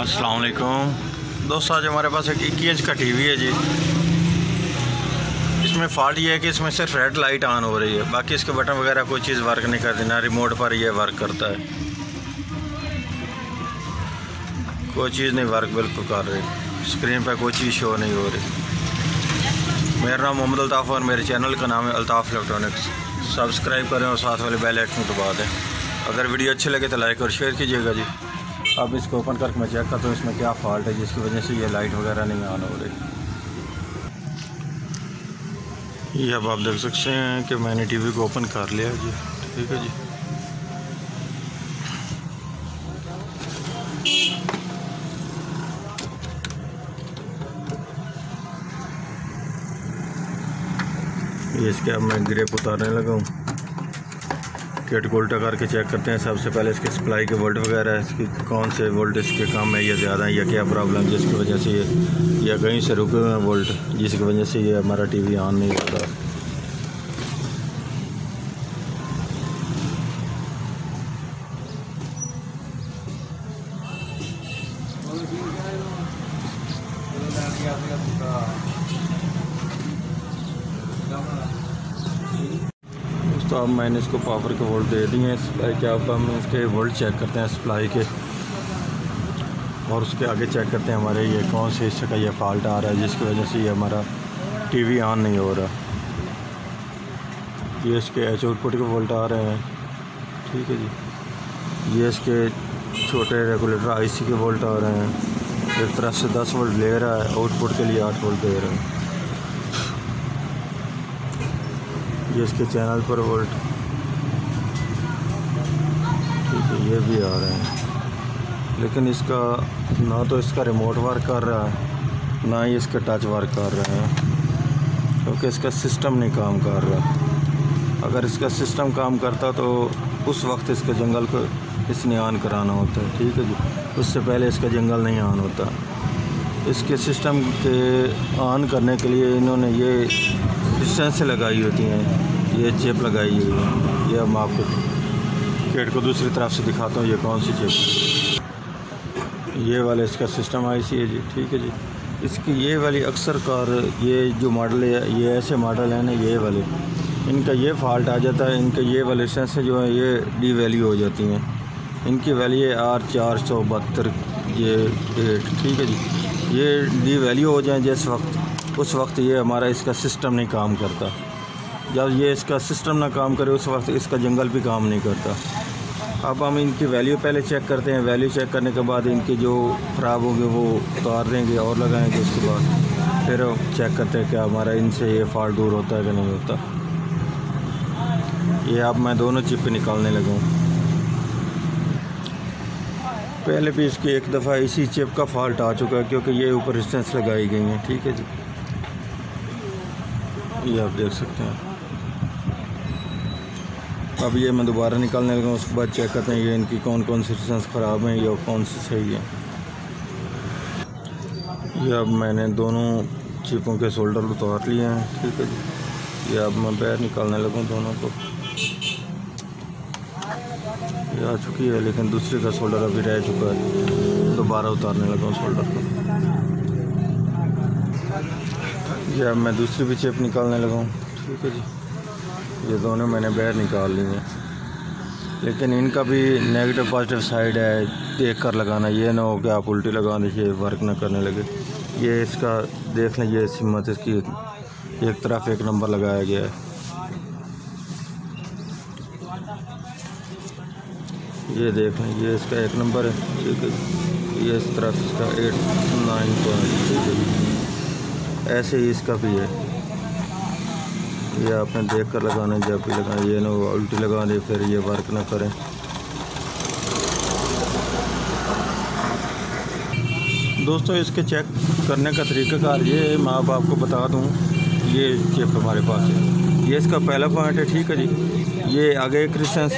अस्सलाम वालेकुम दोस्तों, आज हमारे पास एक 21 इंच का टीवी है जी। इसमें फ़ॉल्ट ये है कि इसमें सिर्फ रेड लाइट ऑन हो रही है, बाकी इसके बटन वगैरह कोई चीज़ वर्क नहीं करती, ना रिमोट पर ये वर्क करता है, कोई चीज़ नहीं वर्क बिल्कुल कर रही, स्क्रीन पर कोई चीज़ शो नहीं हो रही। मेरा नाम मोहम्मद अल्ताफ़ और मेरे चैनल का नाम है अल्ताफ़ इलेक्ट्रॉनिक्स। सब्सक्राइब करें और साथ वाले बेल आइकन को दबा दें। अगर वीडियो अच्छी लगे तो लाइक और शेयर कीजिएगा जी। अब इसको ओपन करके मैं चेक करता हूँ इसमें क्या फ़ॉल्ट है जिसकी वजह से ये लाइट वगैरह नहीं ऑन हो रही। ये अब आप देख सकते हैं कि मैंने टीवी को ओपन कर लिया जी। ठीक है जी। ये इसके अब मैं ग्रेप उतारने लगा हूँ। किट को उल्टा करके चेक करते हैं। सबसे पहले इसके सप्लाई के वोल्ट वगैरह इसकी कौन से वोल्ट इसके कम है या ज़्यादा है या क्या प्रॉब्लम जिसकी वजह से ये या कहीं से रुके हुए हैं वोल्ट जिसकी वजह से ये हमारा टीवी ऑन नहीं होता। तो अब मैंने इसको पावर के वोल्ट दे दिए हैं सप्लाई के। अब हम इसके वोल्ट चेक करते हैं सप्लाई के और उसके आगे चेक करते हैं हमारे ये कौन से हिस्से का ये फ़ॉल्ट आ रहा है जिसकी वजह से ये हमारा टीवी ऑन नहीं हो रहा। ये इसके एच आउटपुट के वोल्ट आ रहे हैं। ठीक है जी। ये इसके छोटे रेगुलेटर आईसी के वोल्ट आ रहे हैं। एक तरफ से 10 वोल्ट ले रहा है, आउटपुट के लिए 8 वोल्ट दे रहा है। ये इसके चैनल पर वोल्ट ठीक है, ये भी आ रहे हैं, लेकिन इसका ना तो इसका रिमोट वर्क कर रहा है ना ही इसके टच वर्क कर रहे हैं क्योंकि इसका सिस्टम नहीं काम कर रहा। अगर इसका सिस्टम काम करता तो उस वक्त इसके जंगल को इसने ऑन कराना होता है। ठीक है जी। उससे पहले इसका जंगल नहीं ऑन होता। इसके सिस्टम के ऑन करने के लिए इन्होंने ये डिस्टेंस लगाई होती हैं, ये चिप लगाई हुई है। ये मैं आपको किट को दूसरी तरफ से दिखाता हूँ। ये कौन सी चिप, ये वाला इसका सिस्टम आईसी है जी। ठीक है जी। इसकी ये वाली अक्सर कार ये जो मॉडल है ये ऐसे मॉडल है ना, ये वाले इनका ये फ़ॉल्ट आ जाता है। इनके ये वाले सेंसर जो है ये डी वैल्यू हो जाती हैं। इनकी वैल्यू है R472 ये 8। ठीक है जी। ये डी वैल्यू हो जाए जिस वक्त उस वक्त ये हमारा इसका सिस्टम नहीं काम करता। जब ये इसका सिस्टम ना काम करे उस वक्त इसका जंगल भी काम नहीं करता। अब हम इनकी वैल्यू पहले चेक करते हैं। वैल्यू चेक करने के बाद इनकी जो ख़राब होंगे वो उतार देंगे और लगाएंगे। उसके बाद फिर चेक करते हैं क्या हमारा इनसे ये फ़ॉल्ट दूर होता है कि नहीं होता। ये अब मैं दोनों चिप निकालने लगा हूँ। पहले भी इसकी एक दफ़ा इसी चिप का फ़ॉल्ट आ चुका है क्योंकि ये ऊपर रेजिस्टेंस लगाई गई हैं। ठीक है जी। ये आप देख सकते हैं। अब ये मैं दोबारा निकालने लगा, उसके बाद चेक करते हैं ये इनकी कौन कौन सी रेजिस्टेंस ख़राब हैं या कौन सी सही है। ये अब मैंने दोनों चिपों के सोल्डर उतार लिए हैं। ठीक है जी। ये अब मैं बाहर निकालने लगा दोनों को। ये आ चुकी है लेकिन दूसरे का सोल्डर अभी रह चुका है, दोबारा उतारने लगा हूँ सोल्डर को। ये अब मैं दूसरी भी चिप निकालने लगा हूँ। ठीक है जी। ये दोनों मैंने बाहर निकाल ली हैं, लेकिन इनका भी नेगेटिव पॉजिटिव साइड है, देख कर लगाना। ये ना हो कि आप उल्टी लगा दीजिए वर्क ना करने लगे। ये इसका देख लें, ये सिमत इसकी एक तरफ एक नंबर लगाया गया है। ये देख लें, ये इसका 1 नंबर है। ठीक है। ये इस तरफ इसका 8 9 को है। ठीक है। ऐसे ही इसका भी है। ये आपने देख कर लगाना, जब भी लगाएं ये ना उल्टी लगा दे फिर ये वर्क ना करें। दोस्तों, इसके चेक करने का तरीक़ाकार ये मैं आपको बता दूं। ये चिप हमारे पास है, ये इसका पहला पॉइंट है। ठीक है जी। ये आगे एक रेजिस्टेंस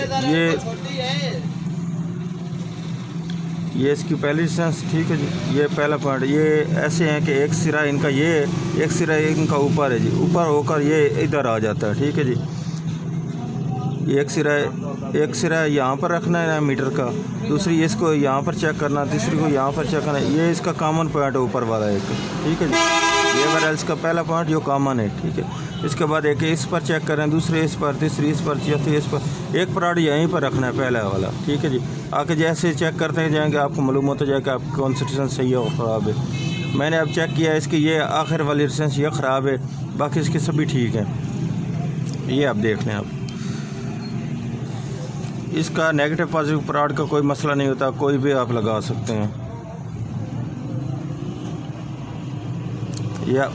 ये इसकी पहली रेजिस्टेंस। ठीक है जी। ये पहला पॉइंट ये ऐसे हैं कि एक सिरा इनका ये एक सिरा इनका ऊपर है जी, ऊपर होकर ये इधर आ जाता है। ठीक है जी। एक सिरा यहाँ पर रखना है ना मीटर का, दूसरी इसको यहाँ पर चेक करना, तीसरी को यहाँ पर चेक करना। ये इसका कॉमन पॉइंट है ऊपर वाला एक, ठीक है जी। ये वाला इसका पहला पॉइंट जो कॉमन है, ठीक है। इसके बाद एक इस पर चेक करें, दूसरे इस पर, तीसरी इस पर, चौथी इस पर। एक पॉइंट यहीं पर रखना है पहला वाला, ठीक है जी। आके जैसे चेक करते जाएंगे आपको मालूम होता जाएगा आपका कौन सा डिस्टेंस सही है और ख़राब है। मैंने अब चेक किया इसकी ये आखिर वाली डिस्टेंस ये ख़राब है, बाकी इसके सभी ठीक हैं। ये आप देख लें। आप इसका नेगेटिव पॉजिटिव पॉइंट का कोई मसला नहीं होता, कोई भी आप लगा सकते हैं। या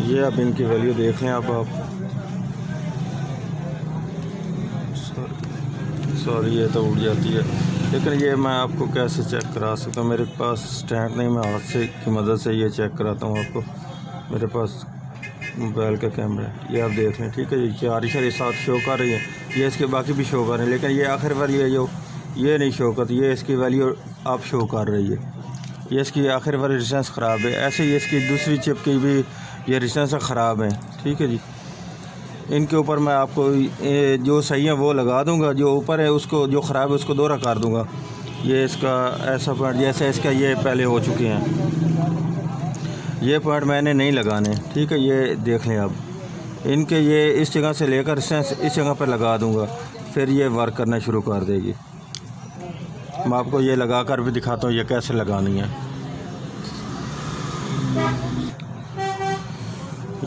ये आप इनकी वैल्यू देख लें। आप सॉरी ये तो उड़ जाती है, लेकिन ये मैं आपको कैसे चेक करा सकता हूँ। मेरे पास स्टैंड नहीं, मैं हाथ से की मदद से ये चेक कराता हूँ आपको। मेरे पास मोबाइल का कैमरा है, ये आप देख लें, ठीक है जी। 4.7 शो कर रही है, ये इसके बाकी भी शो कर रहे हैं, लेकिन ये आखिर वाली है जो ये नहीं शो करती, ये इसकी वैल्यू आप शो कर रही है। ये इसकी आखिर वाली डिस्टेंस ख़राब है। ऐसे ही इसकी दूसरी चिप की भी ये डिस्टेंस ख़राब है, ठीक है जी। इनके ऊपर मैं आपको जो सही है वो लगा दूंगा, जो ऊपर है उसको, जो ख़राब है उसको दोहरा कर दूंगा। ये इसका ऐसा पॉइंट जैसे इसका ये पहले हो चुके हैं, ये पॉइंट मैंने नहीं लगाने, ठीक है। ये देख लें आप, इनके ये इस जगह से लेकर डिस्टेंस इस जगह पर लगा दूंगा, फिर ये वर्क करना शुरू कर देगी। मैं आपको ये लगा कर भी दिखाता हूँ ये कैसे लगानी है।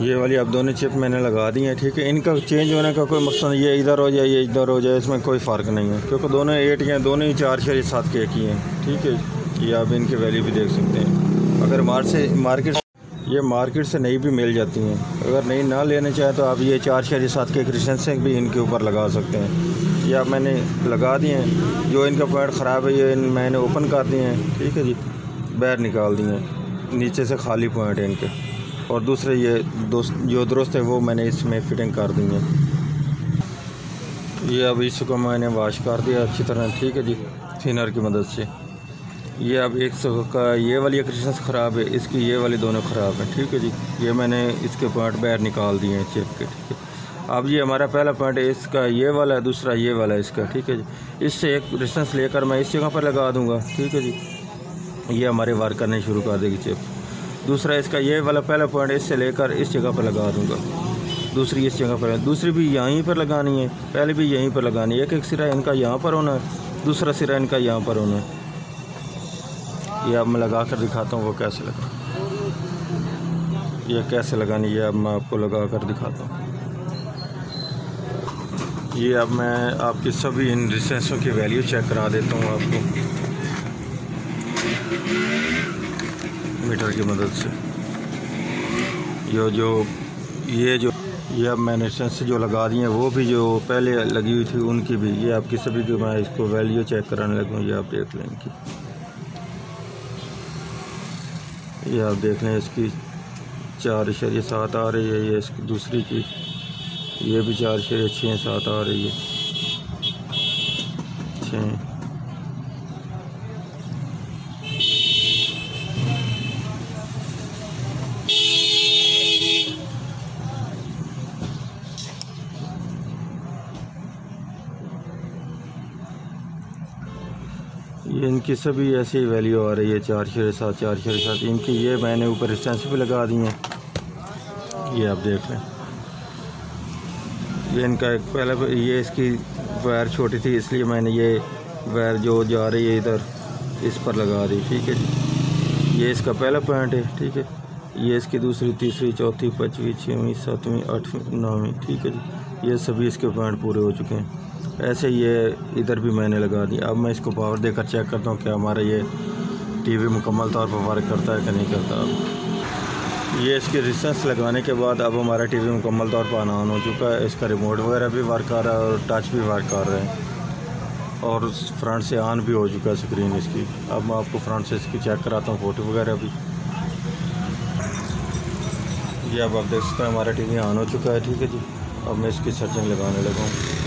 ये वाली अब दोनों चिप मैंने लगा दी हैं, ठीक है। इनका चेंज होने का कोई मकसद नहीं, ये इधर हो जाए ये इधर हो जाए, इसमें कोई फ़र्क नहीं है, क्योंकि दोनों 8 हैं, दोनों ही 4.7 के की हैं, ठीक है। ये आप इनकी वैल्यू भी देख सकते हैं। अगर मार्केट से नई भी मिल जाती हैं, अगर नई ना लेना चाहें तो आप ये 4.7 के क्रिस्टेंसिंग भी इनके ऊपर लगा सकते हैं। ये आप मैंने लगा दिए हैं। जो इनका पॉइंट ख़राब है ये मैंने ओपन कर दिए हैं, ठीक है जी, बाहर निकाल दिए हैं। नीचे से खाली पॉइंट है इनके, और दूसरे ये जो दुरुस्त है वो मैंने इसमें फिटिंग कर दी है। ये अब इसको मैंने वॉश कर दिया अच्छी तरह, ठीक है जी, थिनर की मदद से। ये अब एक का ये वाली क्रिस्टेंस ख़राब है, इसकी ये वाली दोनों ख़राब है, ठीक है जी। ये मैंने इसके पॉइंट बाहर निकाल दिए हैं चिप के, ठीक है। अब ये हमारा पहला पॉइंट है, इसका ये वाला है, दूसरा ये वाला है इसका, ठीक है जी। इससे एक डिस्टेंस लेकर मैं इस जगह पर लगा दूँगा, ठीक है जी। ये हमारे वर्क करने शुरू कर देगी चिप। दूसरा इसका ये वाला पहला पॉइंट इससे लेकर इस जगह पर लगा दूंगा, दूसरी इस जगह पर, दूसरी भी यहीं पर लगानी है, पहले भी यहीं पर लगानी है। एक सिरा इनका यहाँ पर होना है, दूसरा सिरा इनका यहाँ पर होना है। ये अब मैं लगा कर दिखाता हूँ वो कैसे लगा, ये कैसे लगानी है अब मैं आपको लगा कर दिखाता हूँ। ये अब मैं आपकी सभी इन डिस्टेंसों की वैल्यू चेक करा देता हूँ आपको मीटर की मदद से। ये अब मैंने डिस्टेंस जो लगा दी हैं वो भी जो पहले लगी हुई थी उनकी भी, ये आपकी सभी की मैं इसको वैल्यू चेक कराने लगूँ। ये आप देख लें इनकी, ये आप देख लें इसकी 4.7 आ रही है, ये इसकी दूसरी की ये भी 4.67 आ रही है, 6। ये इनकी सभी ऐसी वैल्यू आ रही है 4.7 4.7। इनकी ये मैंने ऊपर डिस्टेंस भी लगा दी हैं, ये आप देख लें। ये इनका एक पहले ये इसकी वायर छोटी थी इसलिए मैंने ये वायर जो जा रही है इधर इस पर लगा दी, ठीक है जी। ये इसका पहला पॉइंट है, ठीक है। ये इसकी दूसरी, तीसरी, चौथी, 5वीं, 6वीं, 7वीं, 8वीं, 9वीं, ठीक है जी। ये सभी इसके पॉइंट पूरे हो चुके हैं। ऐसे ये इधर भी मैंने लगा दी। अब मैं इसको पावर देकर चेक करता हूँ क्या हमारा ये टीवी मुकम्मल तौर पर वर्क करता है कि नहीं करता। अब ये इसकी डिस्टेंस लगाने के बाद अब हमारा टीवी मुकम्मल तौर पर ऑन हो चुका है। इसका रिमोट वगैरह भी वर्क कर रहा है और टच भी वर्क कर रहे हैं, और फ्रंट से ऑन भी हो चुका है स्क्रीन इसकी। अब मैं आपको फ्रंट से इसकी चेक कराता हूँ, फ़ोटो वगैरह भी। ये अब आप देख सकते हैं हमारा टीवी ऑन हो चुका है, ठीक है जी। अब मैं इसकी सर्चिंग लगाने लगा हूँ।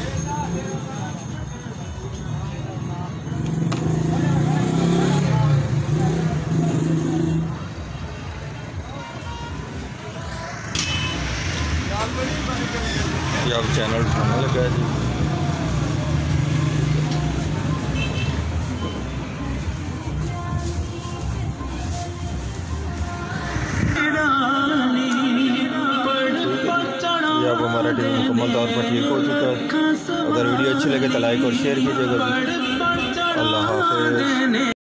बड़ी चैनल उठाने लगा है जी। ये अब हमारा टीम मुकम्मल तौर पर ठीक हो चुका है। अगर वीडियो अच्छी लगे तो लाइक और शेयर कीजिएगा। अल्लाह हाफ़िज़।